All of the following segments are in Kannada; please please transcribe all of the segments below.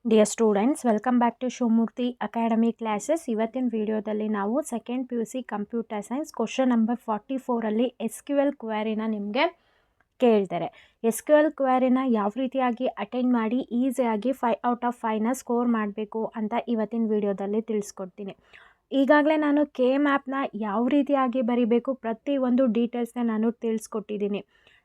Dear students, welcome back to Shivamurthy academy classes. ಇವತ್ತಿನ ವಿಡಿಯೋದಲ್ಲಿ ನಾವು second PUC computer science question number 44 SQL ಕ್ವೆರಿನ ನಿಮಗೆ ಕೇಳ್ತಾರೆ. SQL ಕ್ವೆರಿನ ಯಾವ ರೀತಿಯಾಗಿ ಅಟೆಂಡ್ ಮಾಡಿ ಈಸಿಯಾಗಿ 5/5ನ ಸ್ಕೋರ್ ಮಾಡಬೇಕು ಅಂತ ಇವತ್ತಿನ ವಿಡಿಯೋದಲ್ಲಿ ತಿಳಿಸ್ಕೊಡ್ತೀನಿ. ಈಗಾಗಲೇ ನಾನು ಮ್ಯಾಪ್ನ ಯಾವ ರೀತಿಯಾಗಿ ಬರಿಬೇಕು ಪ್ರತಿಯೊಂದು ಡೀಟೇಲ್ಸ್ನ ನಾನು ತಿಳಿಸ್ಕೊಟ್ಟಿದ್ದೀನಿ.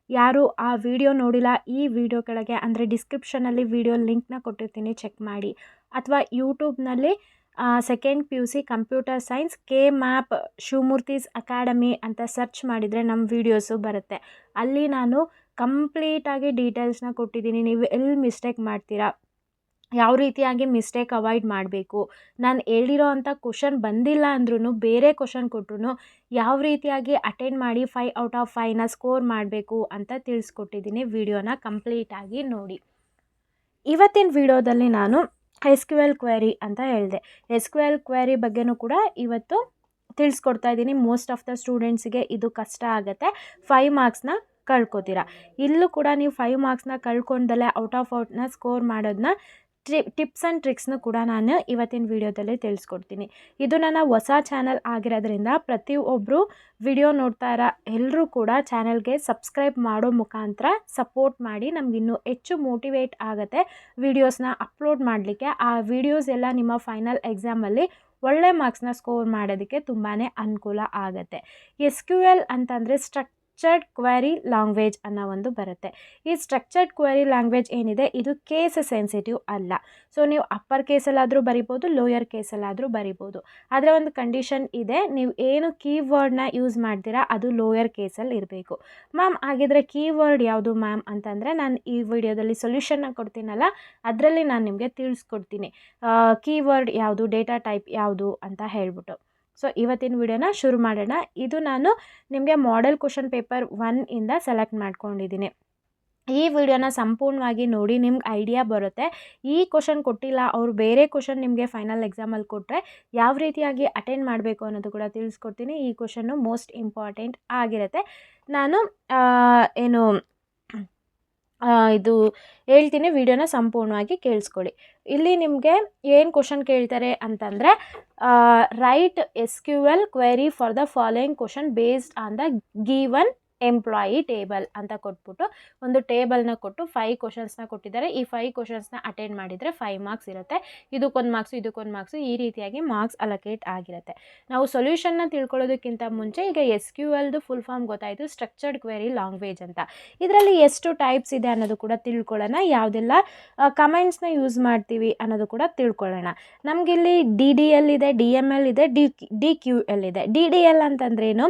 ಯಾರು ಆ ವಿಡಿಯೋ ನೋಡಿಲ್ಲ, ಈ ವಿಡಿಯೋ ಕೆಳಗೆ ಅಂದರೆ ಡಿಸ್ಕ್ರಿಪ್ಷನಲ್ಲಿ ವಿಡಿಯೋ ಲಿಂಕ್ನ ಕೊಟ್ಟಿರ್ತೀನಿ, ಚೆಕ್ ಮಾಡಿ. ಅಥವಾ ಯೂಟ್ಯೂಬ್ನಲ್ಲಿ second PUC computer science map Shivamurthy's academy ಅಂತ ಸರ್ಚ್ ಮಾಡಿದರೆ ನಮ್ಮ ವೀಡಿಯೋಸು ಬರುತ್ತೆ. ಅಲ್ಲಿ ನಾನು ಕಂಪ್ಲೀಟಾಗಿ ಡೀಟೇಲ್ಸ್ನ ಕೊಟ್ಟಿದ್ದೀನಿ. ನೀವು ಎಲ್ಲಿ ಮಿಸ್ಟೇಕ್ ಮಾಡ್ತೀರಾ, ಯಾವ ರೀತಿಯಾಗಿ ಮಿಸ್ಟೇಕ್ ಅವಾಯ್ಡ್ ಮಾಡಬೇಕು, ನಾನು ಹೇಳಿರೋ ಅಂಥ ಕ್ವಶನ್ ಬಂದಿಲ್ಲ ಅಂದ್ರೂ ಬೇರೆ ಕ್ವಶನ್ ಕೊಟ್ಟರು ಯಾವ ರೀತಿಯಾಗಿ ಅಟೆಂಡ್ ಮಾಡಿ 5/5ನ ಸ್ಕೋರ್ ಮಾಡಬೇಕು ಅಂತ ತಿಳಿಸ್ಕೊಟ್ಟಿದ್ದೀನಿ. ವಿಡಿಯೋನ ಕಂಪ್ಲೀಟಾಗಿ ನೋಡಿ. ಇವತ್ತಿನ ವಿಡಿಯೋದಲ್ಲಿ ನಾನು SQL ಕ್ವೆರಿ ಅಂತ ಹೇಳಿದೆ. SQL ಕ್ವೆರಿ ಬಗ್ಗೆನೂ ಕೂಡ ಇವತ್ತು ತಿಳಿಸ್ಕೊಡ್ತಾ ಇದ್ದೀನಿ. ಮೋಸ್ಟ್ ಆಫ್ ದ ಸ್ಟೂಡೆಂಟ್ಸಿಗೆ ಇದು ಕಷ್ಟ ಆಗುತ್ತೆ. 5 ಮಾರ್ಕ್ಸ್ನ ಕಳ್ಕೊತೀರಾ. ಇಲ್ಲೂ ಕೂಡ ನೀವು 5 ಮಾರ್ಕ್ಸ್ನ ಕಳ್ಕೊಂಡಲ್ಲೇ ಔಟ್ನ ಸ್ಕೋರ್ ಮಾಡೋದನ್ನ ಟಿಪ್ಸ್ ಆ್ಯಂಡ್ ಟ್ರಿಕ್ಸ್ನು ಕೂಡ ನಾನು ಇವತ್ತಿನ ವಿಡಿಯೋದಲ್ಲಿ ತಿಳಿಸ್ಕೊಡ್ತೀನಿ. ಇದು ನನ್ನ ಹೊಸ ಚಾನಲ್ ಆಗಿರೋದ್ರಿಂದ ಪ್ರತಿಯೊಬ್ಬರು ವಿಡಿಯೋ ನೋಡ್ತಾ ಇರೋ ಎಲ್ಲರೂ ಕೂಡ ಚಾನಲ್ಗೆ ಸಬ್ಸ್ಕ್ರೈಬ್ ಮಾಡೋ ಮುಖಾಂತರ ಸಪೋರ್ಟ್ ಮಾಡಿ. ನಮಗಿನ್ನೂ ಹೆಚ್ಚು ಮೋಟಿವೇಟ್ ಆಗುತ್ತೆ ವಿಡಿಯೋಸ್ನ ಅಪ್ಲೋಡ್ ಮಾಡಲಿಕ್ಕೆ. ಆ ವಿಡಿಯೋಸ್ ಎಲ್ಲ ನಿಮ್ಮ ಫೈನಲ್ ಎಕ್ಸಾಮಲ್ಲಿ ಒಳ್ಳೆ ಮಾರ್ಕ್ಸ್ನ ಸ್ಕೋರ್ ಮಾಡೋದಕ್ಕೆ ತುಂಬಾ ಅನುಕೂಲ ಆಗುತ್ತೆ. SQL ಅಂತಂದರೆ ಸ್ಟ್ರಕ್ಚರ್ಡ್ ಕ್ವೆರಿ ಲ್ಯಾಂಗ್ವೇಜ್ ಅನ್ನೋ ಒಂದು ಬರುತ್ತೆ. ಈ ಸ್ಟ್ರಕ್ಚರ್ಡ್ ಕ್ವೆರಿ ಲ್ಯಾಂಗ್ವೇಜ್ ಏನಿದೆ ಇದು ಕೇಸ್ ಸೆನ್ಸಿಟಿವ್ ಅಲ್ಲ. ಸೊ ನೀವು ಅಪ್ಪರ್ ಕೇಸಲ್ಲಾದರೂ ಬರಿಬೋದು, ಲೋಯರ್ ಕೇಸಲ್ಲಾದರೂ ಬರಿಬೋದು. ಆದರೆ ಒಂದು ಕಂಡೀಷನ್ ಇದೆ, ನೀವು ಏನು ಕೀವರ್ಡ್ನ ಯೂಸ್ ಮಾಡ್ತೀರಾ ಅದು ಲೋಯರ್ ಕೇಸಲ್ಲಿ ಇರಬೇಕು. ಮ್ಯಾಮ್ ಆಗಿದ್ರೆ ಕೀವರ್ಡ್ ಯಾವುದು ಮ್ಯಾಮ್ ಅಂತಂದರೆ ನಾನು ಈ ವಿಡಿಯೋದಲ್ಲಿ ಸೊಲ್ಯೂಷನ್ನ ಕೊಡ್ತೀನಲ್ಲ ಅದರಲ್ಲಿ ನಾನು ನಿಮಗೆ ತಿಳಿಸ್ಕೊಡ್ತೀನಿ ಕೀವರ್ಡ್ ಯಾವುದು, ಡೇಟಾ ಟೈಪ್ ಯಾವುದು ಅಂತ ಹೇಳ್ಬಿಟ್ಟು. ಸೊ ಇವತ್ತಿನ ವಿಡಿಯೋನ ಶುರು ಮಾಡೋಣ. ಇದು ನಾನು ನಿಮಗೆ ಮಾಡೆಲ್ ಕ್ವಶನ್ ಪೇಪರ್ 1 ಸೆಲೆಕ್ಟ್ ಮಾಡ್ಕೊಂಡಿದ್ದೀನಿ. ಈ ವಿಡಿಯೋನ ಸಂಪೂರ್ಣವಾಗಿ ನೋಡಿ, ನಿಮ್ಗೆ ಐಡಿಯಾ ಬರುತ್ತೆ. ಈ ಕ್ವಶನ್ ಕೊಟ್ಟಿಲ್ಲ, ಅವರು ಬೇರೆ ಕ್ವಶನ್ ನಿಮಗೆ ಫೈನಲ್ ಎಕ್ಸಾಮಲ್ಲಿ ಕೊಟ್ಟರೆ ಯಾವ ರೀತಿಯಾಗಿ ಅಟೆಂಡ್ ಮಾಡಬೇಕು ಅನ್ನೋದು ಕೂಡ ತಿಳಿಸ್ಕೊಡ್ತೀನಿ. ಈ ಕ್ವಶನ್ನು ಮೋಸ್ಟ್ ಇಂಪಾರ್ಟೆಂಟ್ ಆಗಿರುತ್ತೆ. ನಾನು ಇದು ಹೇಳ್ತೀನಿ, ವಿಡಿಯೋನ ಸಂಪೂರ್ಣವಾಗಿ ಕೇಳಿಸ್ಕೊಳ್ಳಿ. ಇಲ್ಲಿ ನಿಮಗೆ ಏನು ಕ್ವಶನ್ ಕೇಳ್ತಾರೆ ಅಂತಂದರೆ right SQL query for the following question based on the given employee table ಅಂತ ಕೊಟ್ಬಿಟ್ಟು ಒಂದು ಟೇಬಲ್ನ ಕೊಟ್ಟು 5 ಕ್ವಶನ್ಸ್ನ ಕೊಟ್ಟಿದ್ದಾರೆ. ಈ 5 ಕ್ವಶನ್ಸ್ನ ಅಟೆಂಡ್ ಮಾಡಿದರೆ 5 ಮಾರ್ಕ್ಸ್ ಇರುತ್ತೆ. ಇದಕ್ಕೊಂದು ಮಾರ್ಕ್ಸು ಈ ರೀತಿಯಾಗಿ ಮಾರ್ಕ್ಸ್ ಅಲೋಕೇಟ್ ಆಗಿರುತ್ತೆ. ನಾವು ಸೊಲ್ಯೂಷನ್ನ ತಿಳ್ಕೊಳ್ಳೋದಕ್ಕಿಂತ ಮುಂಚೆ ಈಗ SQLದು ಫುಲ್ ಫಾರ್ಮ್ ಗೊತ್ತಾಯಿತು, ಸ್ಟ್ರಕ್ಚರ್ಡ್ ಕ್ವೆರಿ ಲ್ಯಾಂಗ್ವೇಜ್ ಅಂತ. ಇದರಲ್ಲಿ ಎಷ್ಟು ಟೈಪ್ಸ್ ಇದೆ ಅನ್ನೋದು ಕೂಡ ತಿಳ್ಕೊಳ್ಳೋಣ, ಯಾವುದೆಲ್ಲ ಕಮೆಂಟ್ಸ್ನ ಯೂಸ್ ಮಾಡ್ತೀವಿ ಅನ್ನೋದು ಕೂಡ ತಿಳ್ಕೊಳ್ಳೋಣ. ನಮಗಿಲ್ಲಿ DDL ಇದೆ, DML ಇದೆ, DQL ಇದೆ. DDL ಅಂತಂದ್ರೇನು?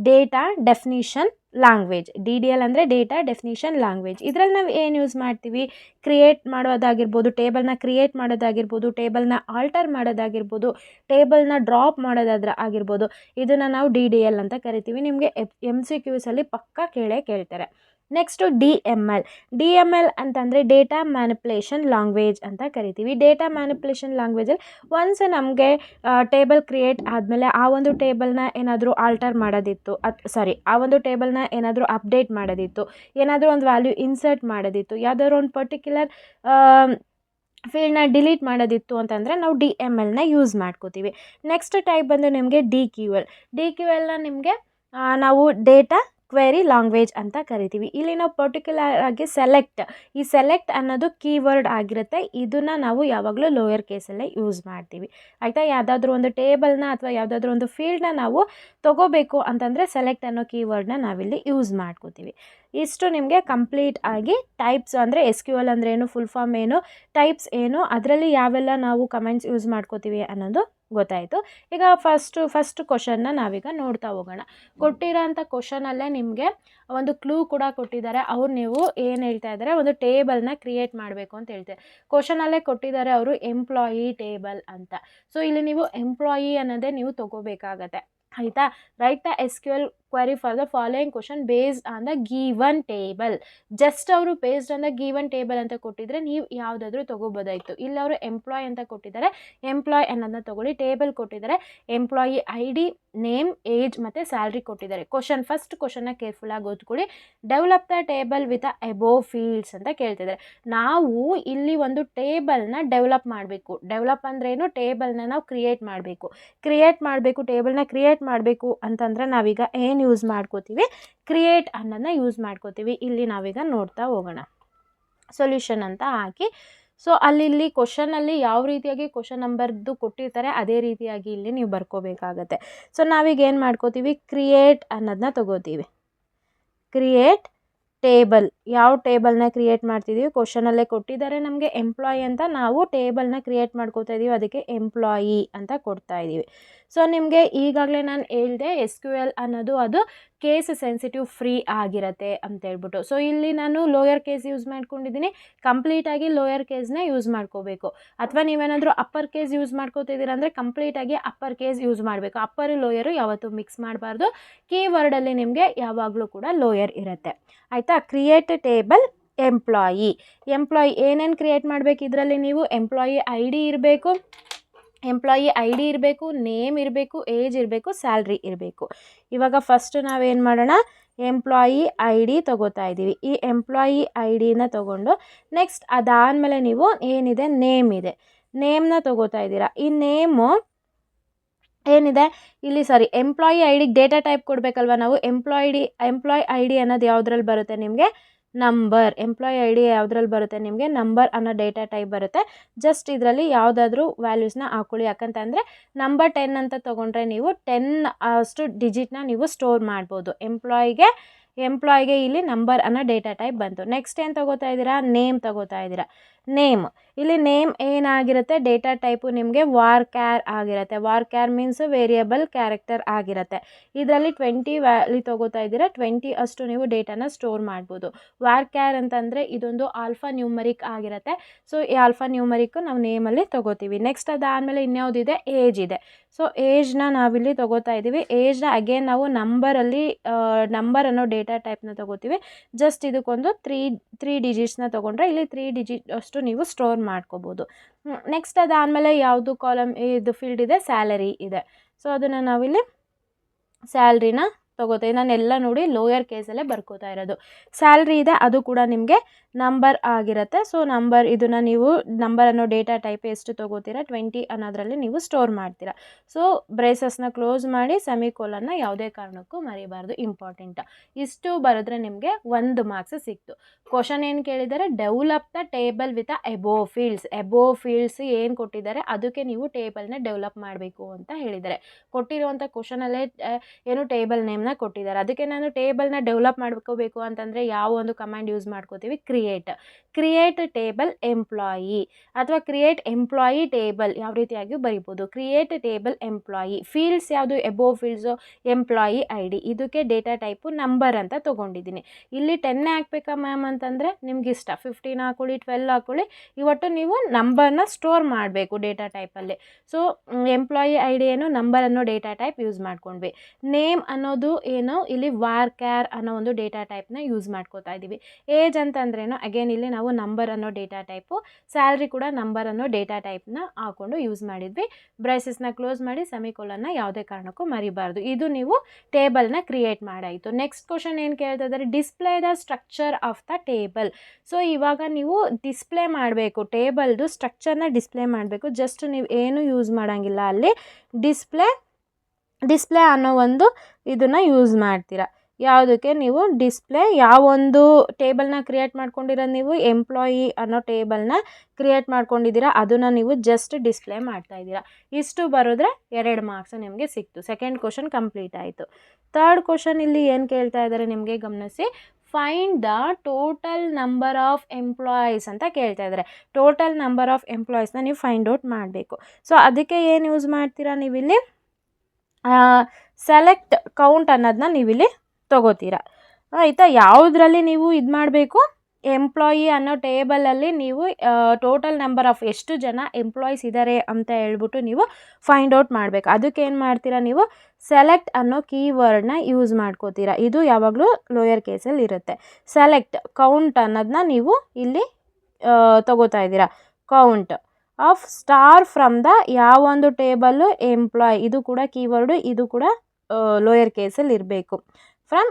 Data definition language. DDL ಅಂದರೆ ಡೇಟಾ ಡೆಫಿನಿಷನ್ ಲ್ಯಾಂಗ್ವೇಜ್. ಇದರಲ್ಲಿ ನಾವು ಏನು ಯೂಸ್ ಮಾಡ್ತೀವಿ? ಕ್ರಿಯೇಟ್ ಮಾಡೋದಾಗಿರ್ಬೋದು, ಟೇಬಲ್ನ ಕ್ರಿಯೇಟ್ ಮಾಡೋದಾಗಿರ್ಬೋದು, ಟೇಬಲ್ನ ಆಲ್ಟರ್ ಮಾಡೋದಾಗಿರ್ಬೋದು, ಟೇಬಲ್ನ ಡ್ರಾಪ್ ಮಾಡೋದಾದ್ರೆ ಆಗಿರ್ಬೋದು, ಇದನ್ನು ನಾವು DDL ಅಂತ ಕರಿತೀವಿ. ನಿಮಗೆ MCQಸಲ್ಲಿ ಪಕ್ಕ ಕೇಳ್ತಾರೆ. ನೆಕ್ಸ್ಟು DML ಅಂತಂದರೆ ಡೇಟಾ ಮ್ಯಾನಿಪುಲೇಷನ್ ಲ್ಯಾಂಗ್ವೇಜ್ ಅಂತ ಕರಿತೀವಿ. ಡೇಟಾ ಮ್ಯಾನಿಪುಲೇಷನ್ ಲ್ಯಾಂಗ್ವೇಜಲ್ಲಿ ಒನ್ಸ್ ನಮಗೆ ಟೇಬಲ್ ಕ್ರಿಯೇಟ್ ಆದಮೇಲೆ ಆ ಒಂದು ಟೇಬಲ್ನ ಏನಾದರೂ ಆಲ್ಟರ್ ಮಾಡೋದಿತ್ತು, ಆ ಒಂದು ಟೇಬಲ್ನ ಏನಾದರೂ ಅಪ್ಡೇಟ್ ಮಾಡೋದಿತ್ತು, ಏನಾದರೂ ಒಂದು ವ್ಯಾಲ್ಯೂ ಇನ್ಸರ್ಟ್ ಮಾಡೋದಿತ್ತು, ಯಾವುದಾದ್ರು ಒಂದು ಪರ್ಟಿಕ್ಯುಲರ್ ಫೀಲ್ಡ್ನ ಡಿಲೀಟ್ ಮಾಡೋದಿತ್ತು ಅಂತಂದರೆ ನಾವು DMLನ ಯೂಸ್ ಮಾಡ್ಕೋತೀವಿ. ನೆಕ್ಸ್ಟ್ ಟೈಪ್ ಬಂದು ನಿಮಗೆ DQLನ ನಿಮಗೆ ನಾವು ಡೇಟಾ ಕ್ವೆರಿ ಲ್ಯಾಂಗ್ವೇಜ್ ಅಂತ ಕರಿತೀವಿ. ಇಲ್ಲಿ ನಾವು ಪರ್ಟಿಕ್ಯುಲರ್ ಆಗಿ ಈ ಸೆಲೆಕ್ಟ್ ಅನ್ನೋದು ಕೀವರ್ಡ್ ಆಗಿರುತ್ತೆ. ಇದನ್ನು ನಾವು ಯಾವಾಗಲೂ ಲೋಯರ್ ಕೇಸಲ್ಲೇ ಯೂಸ್ ಮಾಡ್ತೀವಿ, ಆಯಿತಾ. ಯಾವುದಾದ್ರೂ ಒಂದು ಟೇಬಲ್ನ ಅಥವಾ ಯಾವುದಾದ್ರೂ ಒಂದು ಫೀಲ್ಡ್ನ ನಾವು ತೊಗೋಬೇಕು ಅಂತಂದರೆ ಸೆಲೆಕ್ಟ್ ಅನ್ನೋ ಕೀವರ್ಡ್ನ ನಾವಿಲ್ಲಿ ಯೂಸ್ ಮಾಡ್ಕೋತೀವಿ. ಇಷ್ಟು ನಿಮಗೆ ಕಂಪ್ಲೀಟ್ ಆಗಿ ಟೈಪ್ಸ್ ಅಂದರೆ SQL ಅಂದರೆ ಏನು, ಫುಲ್ ಫಾರ್ಮ್ ಏನು, ಟೈಪ್ಸ್ ಏನು, ಅದರಲ್ಲಿ ಯಾವೆಲ್ಲ ನಾವು ಕಮೆಂಟ್ಸ್ ಯೂಸ್ ಮಾಡ್ಕೋತೀವಿ ಅನ್ನೋದು ಗೊತ್ತಾಯಿತು. ಈಗ ಫಸ್ಟ್ ಕ್ವಶನ್ನ ನಾವೀಗ ನೋಡ್ತಾ ಹೋಗೋಣ. ಕೊಟ್ಟಿರೋಂಥ ಕ್ವಶನಲ್ಲೇ ನಿಮಗೆ ಒಂದು ಕ್ಲೂ ಕೂಡ ಕೊಟ್ಟಿದ್ದಾರೆ. ನೀವು ಏನು ಹೇಳ್ತಾ ಇದ್ದಾರೆ, ಒಂದು ಟೇಬಲ್ನ ಕ್ರಿಯೇಟ್ ಮಾಡಬೇಕು ಅಂತ ಹೇಳ್ತಾರೆ. ಕ್ವಶನಲ್ಲೇ ಕೊಟ್ಟಿದ್ದಾರೆ ಅವರು ಎಂಪ್ಲಾಯಿ ಟೇಬಲ್ ಅಂತ. ಸೊ ಇಲ್ಲಿ ನೀವು ಎಂಪ್ಲಾಯಿ ಅನ್ನೋದೇ ನೀವು ತೊಗೋಬೇಕಾಗತ್ತೆ, ಆಯಿತಾ. Write the SQL query for the following question based on the given table. Just ಅವರು based on the given table ಅಂತ ಕೊಟ್ಟಿದ್ರೆ ನೀವು ಯಾವುದಾದ್ರೂ ತೊಗೋಬೋದಾಯಿತು. ಇಲ್ಲಿ ಅವರು ಎಂಪ್ಲಾಯ್ ಅಂತ ಕೊಟ್ಟಿದ್ದಾರೆ, ಎಂಪ್ಲಾಯ್ ಅನ್ನೋದನ್ನ ತೊಗೊಳ್ಳಿ. ಟೇಬಲ್ ಕೊಟ್ಟಿದ್ದಾರೆ, ಎಂಪ್ಲಾಯಿ ID, ನೇಮ್, ಏಜ್ ಮತ್ತು ಸ್ಯಾಲ್ರಿ ಕೊಟ್ಟಿದ್ದಾರೆ. ಫಸ್ಟ್ ಕ್ವಶನ್ನ ಕೇರ್ಫುಲ್ಲಾಗಿ ಓದ್ಕೊಳ್ಳಿ. Develop the table with above fields ಅಂತ ಕೇಳ್ತಿದ್ದಾರೆ. ನಾವು ಇಲ್ಲಿ ಒಂದು ಟೇಬಲ್ನ ಡೆವಲಪ್ ಮಾಡಬೇಕು. ಡೆವಲಪ್ ಅಂದ್ರೇನು, ಟೇಬಲ್ನ ನಾವು ಕ್ರಿಯೇಟ್ ಮಾಡಬೇಕು. ಟೇಬಲ್ನ ಕ್ರಿಯೇಟ್ ಮಾಡಬೇಕು ಅಂತಂದರೆ ನಾವೀಗ ಏನು ಯೂಸ್ ಮಾಡ್ಕೋತೀವಿ, ಕ್ರಿಯೇಟ್ ಅನ್ನೋದನ್ನ ಯೂಸ್ ಮಾಡ್ಕೋತೀವಿ. ಇಲ್ಲಿ ನಾವೀಗ ನೋಡ್ತಾ ಹೋಗೋಣ. ಸೊಲ್ಯೂಷನ್ ಅಂತ ಹಾಕಿ, ಸೊ ಅಲ್ಲಿ ಕ್ವಶನಲ್ಲಿ ಯಾವ ರೀತಿಯಾಗಿ ಕ್ವಶನ್ ನಂಬರ್ದು ಕೊಟ್ಟಿರ್ತಾರೆ ಅದೇ ರೀತಿಯಾಗಿ ಇಲ್ಲಿ ನೀವು ಬರ್ಕೋಬೇಕಾಗತ್ತೆ. ಸೊ ನಾವೀಗ ಏನು ಮಾಡ್ಕೋತೀವಿ, ಕ್ರಿಯೇಟ್ ಅನ್ನೋದನ್ನ ತಗೋತೀವಿ. Create table. ಯಾವ ಟೇಬಲ್ನ ಕ್ರಿಯೇಟ್ ಮಾಡ್ತಿದ್ದೀವಿ, ಕ್ವಶನಲ್ಲೇ ಕೊಟ್ಟಿದ್ದಾರೆ ನಮಗೆ ಎಂಪ್ಲಾಯಿ ಅಂತ, ನಾವು ಟೇಬಲ್ನ ಕ್ರಿಯೇಟ್ ಮಾಡ್ಕೋತಾ ಇದ್ದೀವಿ, ಅದಕ್ಕೆ ಎಂಪ್ಲಾಯಿ ಅಂತ ಕೊಡ್ತಾ ಇದ್ದೀವಿ. ಸೊ ನಿಮಗೆ ಈಗಾಗಲೇ ನಾನು ಹೇಳಿದೆ SQL ಅನ್ನೋದು ಅದು ಕೇಸ್ ಸೆನ್ಸಿಟಿವ್ ಫ್ರೀ ಆಗಿರುತ್ತೆ ಅಂತ ಹೇಳ್ಬಿಟ್ಟು. ಸೊ ಇಲ್ಲಿ ನಾನು ಲೋಯರ್ ಕೇಸ್ ಯೂಸ್ ಮಾಡ್ಕೊಂಡಿದ್ದೀನಿ, ಕಂಪ್ಲೀಟಾಗಿ ಲೋಯರ್ ಕೇಸ್ನ ಯೂಸ್ ಮಾಡ್ಕೋಬೇಕು. ಅಥವಾ ನೀವೇನಾದರೂ ಅಪ್ಪರ್ ಕೇಸ್ ಯೂಸ್ ಮಾಡ್ಕೋತಿದ್ದೀರ ಅಂದರೆ ಕಂಪ್ಲೀಟಾಗಿ ಅಪ್ಪರ್ ಕೇಸ್ ಯೂಸ್ ಮಾಡಬೇಕು. ಅಪ್ಪರು ಲೋಯರು ಯಾವತ್ತೂ ಮಿಕ್ಸ್ ಮಾಡಬಾರ್ದು. ಕೀವರ್ಡಲ್ಲಿ ನಿಮಗೆ ಯಾವಾಗಲೂ ಕೂಡ ಲೋಯರ್ ಇರುತ್ತೆ. ಆಯಿತಾ. ಕ್ರಿಯೇಟ್ ಟೇಬಲ್ ಎಂಪ್ಲಾಯಿ ಏನೇನು ಕ್ರಿಯೇಟ್ ಮಾಡಬೇಕು ಇದರಲ್ಲಿ, ನೀವು ಎಂಪ್ಲಾಯಿ ID ಇರಬೇಕು, ನೇಮ್ ಇರಬೇಕು, ಏಜ್ ಇರಬೇಕು, ಸ್ಯಾಲ್ರಿ ಇರಬೇಕು. ಇವಾಗ ಫಸ್ಟ್ ನಾವೇನು ಮಾಡೋಣ, ಎಂಪ್ಲಾಯಿ ID ತೊಗೋತಾ ಇದ್ದೀವಿ. ಈ ಎಂಪ್ಲಾಯಿ IDನ ತೊಗೊಂಡು ನೆಕ್ಸ್ಟ್ ಅದಾದಮೇಲೆ ನೀವು ಏನಿದೆ ನೇಮ್ನ ತೊಗೋತಾ ಇದ್ದೀರಾ. ಈ ನೇಮು ಏನಿದೆ ಇಲ್ಲಿ ಎಂಪ್ಲಾಯಿ ಐಡಿಗೆ ಡೇಟಾ ಟೈಪ್ ಕೊಡಬೇಕಲ್ವ ನಾವು. ಎಂಪ್ಲಾಯಿ ID ಅನ್ನೋದು ಯಾವುದ್ರಲ್ಲಿ ಬರುತ್ತೆ ನಿಮಗೆ, ನಂಬರ್. ಎಂಪ್ಲಾಯಿ ID ಯಾವುದ್ರಲ್ಲಿ ಬರುತ್ತೆ ನಿಮಗೆ, ನಂಬರ್ ಅನ್ನೋ ಡೇಟಾ ಟೈಪ್ ಬರುತ್ತೆ. ಜಸ್ಟ್ ಇದರಲ್ಲಿ ಯಾವುದಾದ್ರೂ ವ್ಯಾಲ್ಯೂಸ್ನ ಹಾಕೊಳ್ಳಿ. ಯಾಕಂತಂದರೆ ನಂಬರ್ 10 ಅಂತ ತೊಗೊಂಡ್ರೆ ನೀವು 10 ಅಷ್ಟು ಡಿಜಿಟ್ನ ನೀವು ಸ್ಟೋರ್ ಮಾಡ್ಬೋದು. ಎಂಪ್ಲಾಯಿಗೆ ಇಲ್ಲಿ ನಂಬರ್ ಅನ್ನೋ ಡೇಟಾ ಟೈಪ್ ಬಂತು. ನೆಕ್ಸ್ಟ್ ಏನು ತೊಗೋತಾ ಇದ್ದೀರಾ, ನೇಮ್ ತೊಗೋತಾ ಇದ್ದೀರಾ. ಇಲ್ಲಿ ನೇಮ್ ಏನಾಗಿರುತ್ತೆ, ಡೇಟಾ ಟೈಪು ನಿಮಗೆ ವಾರ್ಕ್ಯಾರ್ ಆಗಿರುತ್ತೆ. ವಾರ್ಕ್ಯಾರ್ ಮೀನ್ಸ್ ವೇರಿಯಬಲ್ ಕ್ಯಾರೆಕ್ಟರ್ ಆಗಿರುತ್ತೆ. ಇದರಲ್ಲಿ 20 ವ್ಯಾಲ್ಯೂ ತೊಗೋತಾ ಇದ್ದೀರಾ, 20 ಅಷ್ಟು ನೀವು ಡೇಟಾನ ಸ್ಟೋರ್ ಮಾಡ್ಬೋದು. ವಾರ್ಕ್ಯಾರ್ ಅಂತಂದರೆ ಇದೊಂದು ಆಲ್ಫಾ ನ್ಯೂಮರಿಕ್ ಆಗಿರುತ್ತೆ. ಸೊ ಈ ಆಲ್ಫಾ ನ್ಯೂಮರಿಕ್ ನಾವು ನೇಮಲ್ಲಿ ತೊಗೋತೀವಿ. ನೆಕ್ಸ್ಟ್ ಅದಾದಮೇಲೆ ಇನ್ಯಾವುದಿದೆ, ಏಜ್ ಇದೆ. ಸೊ ಏಜ್ನ ನಾವಿಲ್ಲಿ ತೊಗೋತಾ ಇದ್ದೀವಿ. ಏಜ್ನ ಅಗೇನ್ ನಾವು ನಂಬರ್ ಅನ್ನೋ ಡೇಟಾ ಟೈಪ್ನ ತೊಗೋತೀವಿ. ಜಸ್ಟ್ ಇದಕ್ಕೊಂದು ತ್ರೀ ಡಿಜಿಟ್ಸ್ನ ತೊಗೊಂಡ್ರೆ ಇಲ್ಲಿ 3 ಡಿಜಿಟ್ ಅಷ್ಟು ನೀವು ಸ್ಟೋರ್ ಮಾಡ್ಕೋಬೋದು. ನೆಕ್ಸ್ಟ್ ಅದಾದಮೇಲೆ ಯಾವುದು ಕಾಲಮ್ ಇದು ಫೀಲ್ಡ್ ಇದೆ, ಸ್ಯಾಲರಿ ಇದೆ. ಸೊ ಅದನ್ನು ನಾವಿಲ್ಲಿ ಸ್ಯಾಲ್ರಿನ ತೊಗೋತೀವಿ. ನಾನೆಲ್ಲ ನೋಡಿ ಲೋಯರ್ ಕೇಸಲ್ಲೇ ಬರ್ಕೋತಾ ಇರೋದು. ಸ್ಯಾಲ್ರಿ ಇದೆ, ಅದು ಕೂಡ ನಿಮಗೆ ನಂಬರ್ ಆಗಿರುತ್ತೆ. ಸೊ ಇದನ್ನು ನೀವು ನಂಬರ್ ಅನ್ನೋ ಡೇಟಾ ಟೈಪ್ ಎಷ್ಟು ತೊಗೋತೀರಾ, 20 ಅನ್ನೋದ್ರಲ್ಲಿ ನೀವು ಸ್ಟೋರ್ ಮಾಡ್ತೀರಾ. ಸೊ ಬ್ರೇಸಸ್ನ ಕ್ಲೋಸ್ ಮಾಡಿ ಸೆಮಿಕೋಲನ್ನ ಯಾವುದೇ ಕಾರಣಕ್ಕೂ ಮರಿಬಾರ್ದು, ಇಂಪಾರ್ಟೆಂಟ್. ಇಷ್ಟು ಬರೆದ್ರೆ ನಿಮಗೆ 1 ಮಾರ್ಕ್ಸ್ ಸಿಕ್ತು. ಕ್ವಶನ್ ಏನು ಕೇಳಿದ್ದಾರೆ, develop the table with above fields ಏನು ಕೊಟ್ಟಿದ್ದಾರೆ ಅದಕ್ಕೆ ನೀವು ಟೇಬಲ್ನ ಡೆವಲಪ್ ಮಾಡಬೇಕು ಅಂತ ಹೇಳಿದ್ದಾರೆ. ಕೊಟ್ಟಿರುವಂಥ ಕ್ವಶನಲ್ಲೇ ಏನು ಟೇಬಲ್ ನೇಮ್ನ ಕೊಟ್ಟಿದ್ದಾರೆ. ಅದಕ್ಕೆ ನಾನು ಟೇಬಲ್ನ ಡೆವಲಪ್ ಮಾಡ್ಕೋಬೇಕು ಅಂತಂದರೆ ಯಾವ ಒಂದು ಕಮಾಂಡ್ ಯೂಸ್ ಮಾಡ್ಕೋತೀವಿ, ಕ್ರಿಯೇಟ್ ಟೇಬಲ್ ಎಂಪ್ಲಾಯಿ ಅಥವಾ ಕ್ರಿಯೇಟ್ ಎಂಪ್ಲಾಯಿ ಟೇಬಲ್ ಯಾವ ರೀತಿಯಾಗಿ ಬರಿಬೋದು. Create table employee. ಫೀಲ್ಡ್ಸ್ ಯಾವುದು, ಎಬೋವ್ ಫೀಲ್ಡ್ಸು, ಎಂಪ್ಲಾಯಿ ID. ಇದಕ್ಕೆ ಡೇಟಾ ಟೈಪು ನಂಬರ್ ಅಂತ ತೊಗೊಂಡಿದ್ದೀನಿ. ಇಲ್ಲಿ 10 ಹಾಕ್ಬೇಕಾ ಮ್ಯಾಮ್ ಅಂತಂದರೆ ನಿಮ್ಗೆ ಇಷ್ಟ, 15 ಹಾಕೊಳ್ಳಿ, 12 ಹಾಕೊಳ್ಳಿ. ಇವತ್ತು ನೀವು ನಂಬರ್ನ ಸ್ಟೋರ್ ಮಾಡಬೇಕು ಡೇಟಾ ಟೈಪಲ್ಲಿ. ಸೊ ಎಂಪ್ಲಾಯಿ ID ಏನು, ನಂಬರ್ ಅನ್ನೋ ಡೇಟಾ ಟೈಪ್ ಯೂಸ್ ಮಾಡ್ಕೊಂಡ್ವಿ. ನೇಮ್ ಅನ್ನೋದು ಏನು, ಇಲ್ಲಿ ವಾರ್ಕ್ಯಾರ್ ಅನ್ನೋ ಒಂದು ಡೇಟಾ ಟೈಪ್ನ ಯೂಸ್ ಮಾಡ್ಕೋತಾ ಇದ್ದೀವಿ. ಏಜ್ ಅಂತಂದ್ರೇನು, ಅಗೇನ್ ಇಲ್ಲಿ ನಾವು ನಂಬರ್ ಅನ್ನೋ ಡೇಟಾ ಟೈಪು, ಸ್ಯಾಲ್ರಿ ಕೂಡ ನಂಬರ್ ಅನ್ನೋ ಡೇಟಾ ಟೈಪ್ನ ಹಾಕೊಂಡು ಯೂಸ್ ಮಾಡಿದ್ವಿ. ಬ್ರೇಸಸ್ನ ಕ್ಲೋಸ್ ಮಾಡಿ ಸೆಮಿಕೋಲನ್ನ ಯಾವುದೇ ಕಾರಣಕ್ಕೂ ಮರಿಬಾರ್ದು. ಇದು ನೀವು ಟೇಬಲ್ನ ಕ್ರಿಯೇಟ್ ಮಾಡಾಯಿತು. ನೆಕ್ಸ್ಟ್ ಕ್ವಶನ್ ಏನು ಕೇಳ್ತಾ ಇದ್ದಾರೆ, display the structure of the table. So ಇವಾಗ ನೀವು ಡಿಸ್ಪ್ಲೇ ಮಾಡಬೇಕು, ಟೇಬಲ್ದು ಸ್ಟ್ರಕ್ಚರ್ನ ಡಿಸ್ಪ್ಲೇ ಮಾಡಬೇಕು. ಜಸ್ಟ್ ನೀವು ಏನು ಯೂಸ್ ಮಾಡೋಂಗಿಲ್ಲ, ಅಲ್ಲಿ ಡಿಸ್ಪ್ಲೇ ಅನ್ನೋ ಒಂದು ಇದನ್ನು ಯೂಸ್ ಮಾಡ್ತೀರಾ. ಯಾವುದಕ್ಕೆ, ನೀವು ಡಿಸ್ಪ್ಲೇ ಯಾವೊಂದು ಟೇಬಲ್ನ ಕ್ರಿಯೇಟ್ ಮಾಡ್ಕೊಂಡಿರೋದು, ನೀವು ಎಂಪ್ಲಾಯಿ ಅನ್ನೋ ಟೇಬಲ್ನ ಕ್ರಿಯೇಟ್ ಮಾಡ್ಕೊಂಡಿದ್ದೀರಾ, ಅದನ್ನು ನೀವು ಜಸ್ಟ್ ಡಿಸ್ಪ್ಲೇ ಮಾಡ್ತಾ ಇದ್ದೀರಾ. ಇಷ್ಟು ಬರೆದ್ರೆ 2 ಮಾರ್ಕ್ಸ್ ನಿಮಗೆ ಸಿಕ್ತು. ಸೆಕೆಂಡ್ ಕ್ವಶನ್ ಕಂಪ್ಲೀಟ್ ಆಯಿತು. ಥರ್ಡ್ ಕ್ವಶನ್ ಇಲ್ಲಿ ಏನು ಕೇಳ್ತಾ ಇದ್ದಾರೆ ನಿಮಗೆ ಗಮನಿಸಿ. Find the total number of employees ಅಂತ ಕೇಳ್ತಾ ಇದ್ದಾರೆ. ಟೋಟಲ್ ನಂಬರ್ ಆಫ್ ಎಂಪ್ಲಾಯೀಸ್ನ ನೀವು ಫೈಂಡ್ ಔಟ್ ಮಾಡಬೇಕು. ಸೊ ಅದಕ್ಕೆ ಏನು ಯೂಸ್ ಮಾಡ್ತೀರಾ, ನೀವಿಲ್ಲಿ ಸೆಲೆಕ್ಟ್ ಕೌಂಟ್ ಅನ್ನೋದನ್ನ ನೀವಿಲ್ಲಿ ತೊಗೋತೀರಾ. ಆಯಿತಾ. ಯಾವುದರಲ್ಲಿ ನೀವು ಇದು ಮಾಡಬೇಕು, ಎಂಪ್ಲಾಯಿ ಅನ್ನೋ ಟೇಬಲಲ್ಲಿ ನೀವು ಟೋಟಲ್ ನಂಬರ್ ಆಫ್ ಎಷ್ಟು ಜನ ಎಂಪ್ಲಾಯೀಸ್ ಇದ್ದಾರೆ ಅಂತ ಹೇಳ್ಬಿಟ್ಟು ನೀವು ಫೈಂಡ್ ಔಟ್ ಮಾಡಬೇಕು. ಅದಕ್ಕೆ ಏನು ಮಾಡ್ತೀರಾ, ನೀವು ಸೆಲೆಕ್ಟ್ ಅನ್ನೋ ಕೀವರ್ಡ್ನ ಯೂಸ್ ಮಾಡ್ಕೋತೀರಾ. ಇದು ಯಾವಾಗಲೂ ಲೋಯರ್ ಕೇಸಲ್ಲಿ ಇರುತ್ತೆ. ಸೆಲೆಕ್ಟ್ ಕೌಂಟ್ ಅನ್ನೋದನ್ನ ನೀವು ಇಲ್ಲಿ ತಗೋತಾ ಇದ್ದೀರಾ. Count off star from the ಯಾವೊಂದು ಟೇಬಲ್ಲು ಎಂಪ್ಲಾಯ್, ಇದು ಕೂಡ ಕೀವರ್ಡು, ಇದು ಕೂಡ ಲೋಯರ್ ಕೇಸಲ್ಲಿ ಇರಬೇಕು. ಫ್ರಮ್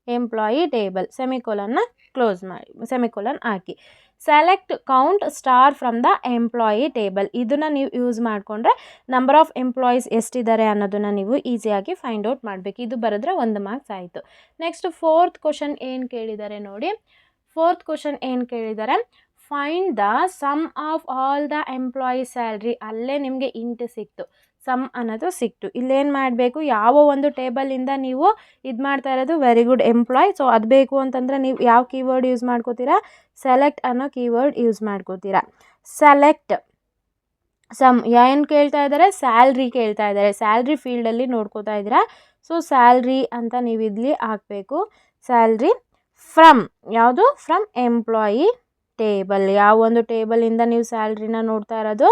ಎಂಪ್ಲಾಯಿ ಟೇಬಲ್ ಸೆಮಿಕೋಲನ್ನ ಕ್ಲೋಸ್ ಮಾಡಿ, semicolon hockey. Select count star from the employee table, ಇದನ್ನು ನೀವು ಯೂಸ್ ಮಾಡಿಕೊಂಡ್ರೆ ನಂಬರ್ ಆಫ್ ಎಂಪ್ಲಾಯೀಸ್ ಎಷ್ಟಿದ್ದಾರೆ ಅನ್ನೋದನ್ನು ನೀವು ಈಸಿಯಾಗಿ ಫೈಂಡ್ ಔಟ್ ಮಾಡಬೇಕು. ಇದು ಬರೆದ್ರೆ 1 ಮಾರ್ಕ್ಸ್ ಆಯಿತು. ನೆಕ್ಸ್ಟ್ 4th ಕ್ವಶನ್ ಏನು ಕೇಳಿದ್ದಾರೆ ನೋಡಿ. 4th ಕ್ವಶನ್ ಏನು ಕೇಳಿದ್ದಾರೆ, find the sum of all the employee salary. ಅಲ್ಲೇ ನಿಮಗೆ ಇಂಟ್ ಸಿಕ್ತು, ಸಮ್ ಅನ್ನೋದು ಸಿಕ್ತು. ಇಲ್ಲೇನು ಮಾಡಬೇಕು, ಯಾವ ಒಂದು ಟೇಬಲಿಂದ ನೀವು ಇದು ಮಾಡ್ತಾ ಇರೋದು ವೆರಿ ಗುಡ್ ಎಂಪ್ಲಾಯ್. ಸೊ ಅದು ಬೇಕು ಅಂತಂದರೆ ನೀವು ಯಾವ ಕೀವರ್ಡ್ ಯೂಸ್ ಮಾಡ್ಕೋತೀರಾ, ಸೆಲೆಕ್ಟ್ ಅನ್ನೋ ಕೀವರ್ಡ್ ಯೂಸ್ ಮಾಡ್ಕೋತೀರಾ. ಸೆಲೆಕ್ಟ್ ಸಮ್ ಏನು ಕೇಳ್ತಾ ಇದ್ದಾರೆ, ಸ್ಯಾಲ್ರಿ ಕೇಳ್ತಾ ಇದ್ದಾರೆ. ಸ್ಯಾಲ್ರಿ ಫೀಲ್ಡಲ್ಲಿ ನೋಡ್ಕೋತಾ ಇದ್ದೀರಾ. ಸೊ ಸ್ಯಾಲ್ರಿ ಅಂತ ನೀವು ಇಲ್ಲಿ ಹಾಕಬೇಕು. ಸ್ಯಾಲ್ರಿ ಫ್ರಮ್ ಯಾವುದು, ಫ್ರಮ್ ಎಂಪ್ಲಾಯಿ ಟೇಬಲ್. ಯಾವ ಒಂದು ಟೇಬಲಿಂದ ನೀವು ಸ್ಯಾಲ್ರಿನ ನೋಡ್ತಾ ಇರೋದು,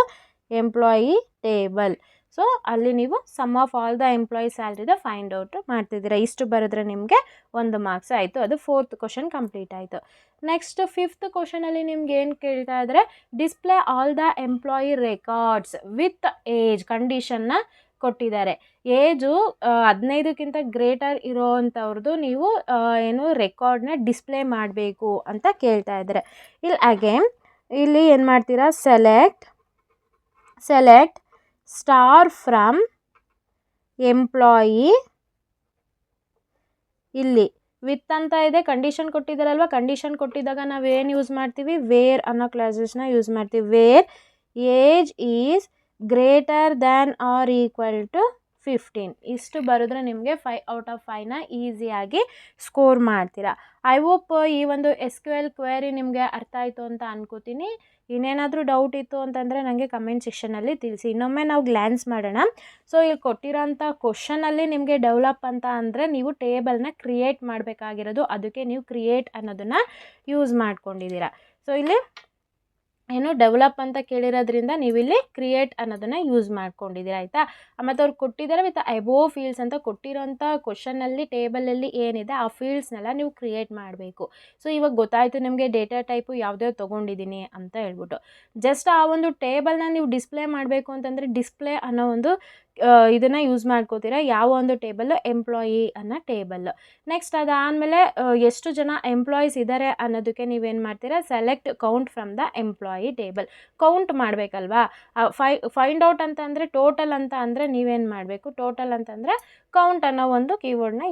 ಎಂಪ್ಲಾಯಿ ಟೇಬಲ್. ಸೊ ಅಲ್ಲಿ ನೀವು sum of all the employee ಸ್ಯಾಲ್ರಿದ ಫೈಂಡ್ ಔಟ್ ಮಾಡ್ತಿದ್ದೀರಾ. ಇಷ್ಟು ಬರೆದ್ರೆ ನಿಮಗೆ 1 ಮಾರ್ಕ್ಸ್ ಆಯಿತು. ಅದು 4th ಕ್ವಶನ್ ಕಂಪ್ಲೀಟ್ ಆಯಿತು. ನೆಕ್ಸ್ಟ್ 5th ಕ್ವಶನಲ್ಲಿ ನಿಮ್ಗೆ ಏನು ಕೇಳ್ತಾ ಇದ್ದಾರೆ, display all the employee records with age ಕಂಡೀಷನ್ನ ಕೊಟ್ಟಿದ್ದಾರೆ. ಏಜು 15ಕ್ಕಿಂತ ಗ್ರೇಟರ್ ಇರೋವಂಥವ್ರದ್ದು ನೀವು ಏನು ರೆಕಾರ್ಡ್ನ ಡಿಸ್ಪ್ಲೇ ಮಾಡಬೇಕು ಅಂತ ಕೇಳ್ತಾ ಇದ್ದಾರೆ. ಇಲ್ಲಿ ಅಗೇನ್ ಇಲ್ಲಿ ಏನು ಮಾಡ್ತೀರಾ, ಸೆಲೆಕ್ಟ್ ಸ್ಟಾರ್ ಫ್ರಮ್ ಎಂಪ್ಲಾಯಿ. ಇಲ್ಲಿ ವಿತ್ ಅಂತ ಇದೆ, ಕಂಡೀಷನ್ ಕೊಟ್ಟಿದ್ದಾರಲ್ವ. ಕಂಡೀಷನ್ ಕೊಟ್ಟಿದ್ದಾಗ ನಾವು ಏನು ಯೂಸ್ ಮಾಡ್ತೀವಿ, ವೇರ್ ಅನ್ನೋ ಕ್ಲಾಸಸ್ನ ಯೂಸ್ ಮಾಡ್ತೀವಿ. Where age is greater than or equal to 15. ಇಷ್ಟು ಬರೆದ್ರೆ ನಿಮಗೆ 5 ಔಟ್ ಆಫ್ 5ನ ಈಸಿಯಾಗಿ ಸ್ಕೋರ್ ಮಾಡ್ತೀರಾ. ಐ ಹೋಪ್ ಈ ಒಂದು SQL ಕ್ವೆರಿ ನಿಮಗೆ ಅರ್ಥ ಆಯಿತು ಅಂತ ಅನ್ಕೋತೀನಿ. ಇನ್ನೇನಾದರೂ ಡೌಟ್ ಇತ್ತು ಅಂತಂದರೆ ನನಗೆ ಕಮೆಂಟ್ ಸೆಕ್ಷನಲ್ಲಿ ತಿಳಿಸಿ. ಇನ್ನೊಮ್ಮೆ ನಾವು ಗ್ಲ್ಯಾನ್ಸ್ ಮಾಡೋಣ. ಸೊ ಇಲ್ಲಿ ಕೊಟ್ಟಿರೋಂಥ ಕ್ವಶನಲ್ಲಿ ನಿಮಗೆ ಡೆವಲಪ್ ಅಂತ ಅಂದರೆ ನೀವು ಟೇಬಲ್ನ ಕ್ರಿಯೇಟ್ ಮಾಡಬೇಕಾಗಿರೋದು, ಅದಕ್ಕೆ ನೀವು ಕ್ರಿಯೇಟ್ ಅನ್ನೋದನ್ನು ಯೂಸ್ ಮಾಡ್ಕೊಂಡಿದ್ದೀರಾ. ಸೊ ಇಲ್ಲಿ ಏನು ಡೆವಲಪ್ ಅಂತ ಕೇಳಿರೋದ್ರಿಂದ ನೀವು ಇಲ್ಲಿ ಕ್ರಿಯೇಟ್ ಅನ್ನೋದನ್ನು ಯೂಸ್ ಮಾಡ್ಕೊಂಡಿದ್ದೀರಾ, ಆಯಿತಾ. ಮತ್ತು ಅವ್ರು ಕೊಟ್ಟಿದ್ದಾರೆ ವಿತ್ ಅಬೋವ್ ಫೀಲ್ಡ್ಸ್ ಅಂತ ಕೊಟ್ಟಿರೋಂಥ ಕ್ವಶನಲ್ಲಿ ಟೇಬಲಲ್ಲಿ ಏನಿದೆ ಆ ಫೀಲ್ಡ್ಸ್ನೆಲ್ಲ ನೀವು ಕ್ರಿಯೇಟ್ ಮಾಡಬೇಕು. ಸೊ ಇವಾಗ ಗೊತ್ತಾಯಿತು ನಿಮಗೆ ಡೇಟಾ ಟೈಪು ಯಾವುದೇ ತೊಗೊಂಡಿದ್ದೀನಿ ಅಂತ ಹೇಳ್ಬಿಟ್ಟು. ಜಸ್ಟ್ ಆ ಒಂದು ಟೇಬಲ್ನ ನೀವು ಡಿಸ್ಪ್ಲೇ ಮಾಡಬೇಕು ಅಂತಂದರೆ ಡಿಸ್ಪ್ಲೇ ಅನ್ನೋ ಒಂದು ಇದನ್ನು ಯೂಸ್ ಮಾಡ್ಕೋತೀರಾ. ಯಾವ ಒಂದು ಟೇಬಲ್ಲು, ಎಂಪ್ಲಾಯಿ ಅನ್ನೋ ಟೇಬಲ್. ನೆಕ್ಸ್ಟ್ ಅದಾದಮೇಲೆ ಎಷ್ಟು ಜನ ಎಂಪ್ಲಾಯೀಸ್ ಇದ್ದಾರೆ ಅನ್ನೋದಕ್ಕೆ ನೀವೇನು ಮಾಡ್ತೀರಾ, select count from the employee table. Count ಮಾಡಬೇಕಲ್ವಾ, ಫೈಂಡ್ ಔಟ್ ಅಂತ ಅಂದರೆ ಟೋಟಲ್ ಅಂತ ಅಂದರೆ ನೀವೇನು ಮಾಡಬೇಕು, ಟೋಟಲ್ ಅಂತಂದರೆ ಕೌಂಟ್ ಅನ್ನೋ ಒಂದು ಕೀವರ್ಡ್ನ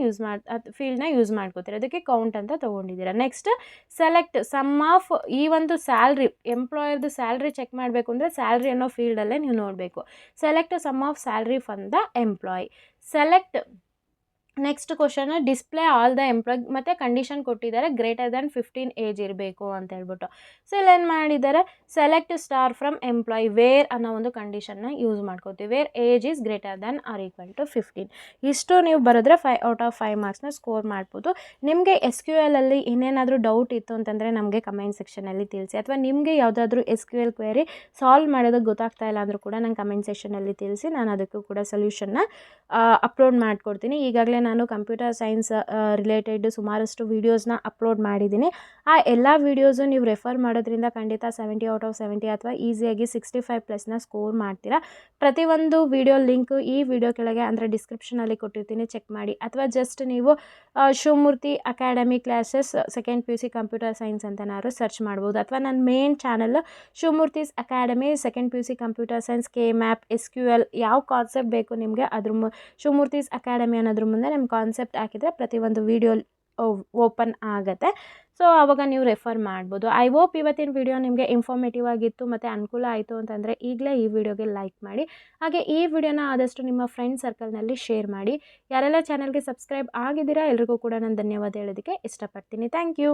ಫೀಲ್ಡ್ನ ಯೂಸ್ ಮಾಡ್ಕೋತೀರ, ಅದಕ್ಕೆ ಕೌಂಟ್ ಅಂತ ತೊಗೊಂಡಿದ್ದೀರಾ. ನೆಕ್ಸ್ಟ್ ಸೆಲೆಕ್ಟ್ ಸಮ್ ಆಫ್, ಈ ಒಂದು ಸ್ಯಾಲ್ರಿ ಎಂಪ್ಲಾಯರ್ದು ಸ್ಯಾಲ್ರಿ ಚೆಕ್ ಮಾಡಬೇಕು ಅಂದರೆ ಸ್ಯಾಲ್ರಿ ಅನ್ನೋ ಫೀಲ್ಡಲ್ಲೇ ನೀವು ನೋಡಬೇಕು. Select sum of salary from the employee. Select next question, display all the employee. ಮತ್ತು ಕಂಡೀಷನ್ ಕೊಟ್ಟಿದ್ದಾರೆ ಗ್ರೇಟರ್ ದ್ಯಾನ್ 15 ಏಜ್ ಇರಬೇಕು ಅಂತ ಹೇಳ್ಬಿಟ್ಟು. ಸೊ ಇಲ್ಲಿ ಏನು ಮಾಡಿದ್ದಾರೆ, select star from employee, where ಅನ್ನೋ ಒಂದು ಕಂಡೀಷನ್ನ ಯೂಸ್ ಮಾಡ್ಕೋತೀವಿ. Where age is greater than or equal to 15. ಇಷ್ಟು ನೀವು ಬರೆದ್ರೆ 5 ಔಟ್ ಆಫ್ 5 ಮಾರ್ಕ್ಸ್ನ ಸ್ಕೋರ್ ಮಾಡ್ಬೋದು. ನಿಮಗೆ SQL ಅಲ್ಲಿ ಇನ್ನೇನಾದರೂ ಡೌಟ್ ಇತ್ತು ಅಂತಂದರೆ ನಮಗೆ ಕಮೆಂಟ್ ಸೆಕ್ಷನಲ್ಲಿ ತಿಳಿಸಿ. ಅಥವಾ ನಿಮಗೆ ಯಾವುದಾದ್ರೂ SQL ಕ್ವೆರಿ ಸಾಲ್ವ್ ಮಾಡೋದಕ್ಕೆ ಗೊತ್ತಾಗ್ತಾ ಇಲ್ಲ ಅಂದರೂ ಕೂಡ ನಂಗೆ ಕಮೆಂಟ್ ಸೆಕ್ಷನಲ್ಲಿ ತಿಳಿಸಿ, ನಾನು ಅದಕ್ಕೂ ಕೂಡ ಸೊಲ್ಯೂಷನ್ನ ಅಪ್ಲೋಡ್ ಮಾಡಿಕೊಡ್ತೀನಿ. ಈಗಾಗಲೇ ನಾನು ಕಂಪ್ಯೂಟರ್ ಸೈನ್ಸ್ ರಿಲೇಟೆಡ್ ಸುಮಾರಷ್ಟು ವೀಡಿಯೋಸ್ನ ಅಪ್ಲೋಡ್ ಮಾಡಿದ್ದೀನಿ. ಆ ಎಲ್ಲ ವೀಡಿಯೋಸು ನೀವು ರೆಫರ್ ಮಾಡೋದ್ರಿಂದ ಖಂಡಿತ 70 ಔಟ್ ಆಫ್ 70 ಅಥವಾ ಈಸಿಯಾಗಿ 65+ ಸ್ಕೋರ್ ಮಾಡ್ತೀರಾ. ಪ್ರತಿಯೊಂದು ವೀಡಿಯೋ ಲಿಂಕು ಈ ವಿಡಿಯೋ ಕೆಳಗೆ ಅಂದರೆ ಡಿಸ್ಕ್ರಿಪ್ಷನಲ್ಲಿ ಕೊಟ್ಟಿರ್ತೀನಿ, ಚೆಕ್ ಮಾಡಿ. ಅಥವಾ ಜಸ್ಟ್ ನೀವು Shivamurthy academy classes second PUC computer science ಅಂತನಾದ್ರು ಸರ್ಚ್ ಮಾಡ್ಬೋದು. ಅಥವಾ ನನ್ನ main channel Shivamurthy's academy second PUC computer science, KMAP, SQL ಯಾವ ಕಾನ್ಸೆಪ್ಟ್ ಬೇಕು ನಿಮಗೆ ಅದ್ರ ಶಿವಮೂರ್ತಿಸ್ ಅಕಾಡೆಮಿ ಅನ್ನೋದ್ರ ಮುಂದೆ ನಿಮ್ಮ ಕಾನ್ಸೆಪ್ಟ್ ಹಾಕಿದರೆ ಪ್ರತಿಯೊಂದು ವಿಡಿಯೋ ಓಪನ್ ಆಗುತ್ತೆ. ಸೊ ಆವಾಗ ನೀವು ರೆಫರ್ ಮಾಡ್ಬೋದು. ಐ ಹೋಪ್ ಇವತ್ತಿನ ವಿಡಿಯೋ ನಿಮಗೆ ಇನ್ಫಾರ್ಮೇಟಿವ್ ಆಗಿತ್ತು ಮತ್ತು ಅನುಕೂಲ ಆಯಿತು ಅಂತಂದರೆ ಈಗಲೇ ಈ ವಿಡಿಯೋಗೆ ಲೈಕ್ ಮಾಡಿ. ಹಾಗೆ ಈ ವಿಡಿಯೋನ ಆದಷ್ಟು ನಿಮ್ಮ ಫ್ರೆಂಡ್ ಸರ್ಕಲ್ನಲ್ಲಿ ಶೇರ್ ಮಾಡಿ. ಯಾರೆಲ್ಲ ಚಾನಲ್ಗೆ ಸಬ್ಸ್ಕ್ರೈಬ್ ಆಗಿದ್ದೀರಾ ಎಲ್ರಿಗೂ ಕೂಡ ನಾನು ಧನ್ಯವಾದ ಹೇಳೋದಕ್ಕೆ ಇಷ್ಟಪಡ್ತೀನಿ. Thank you.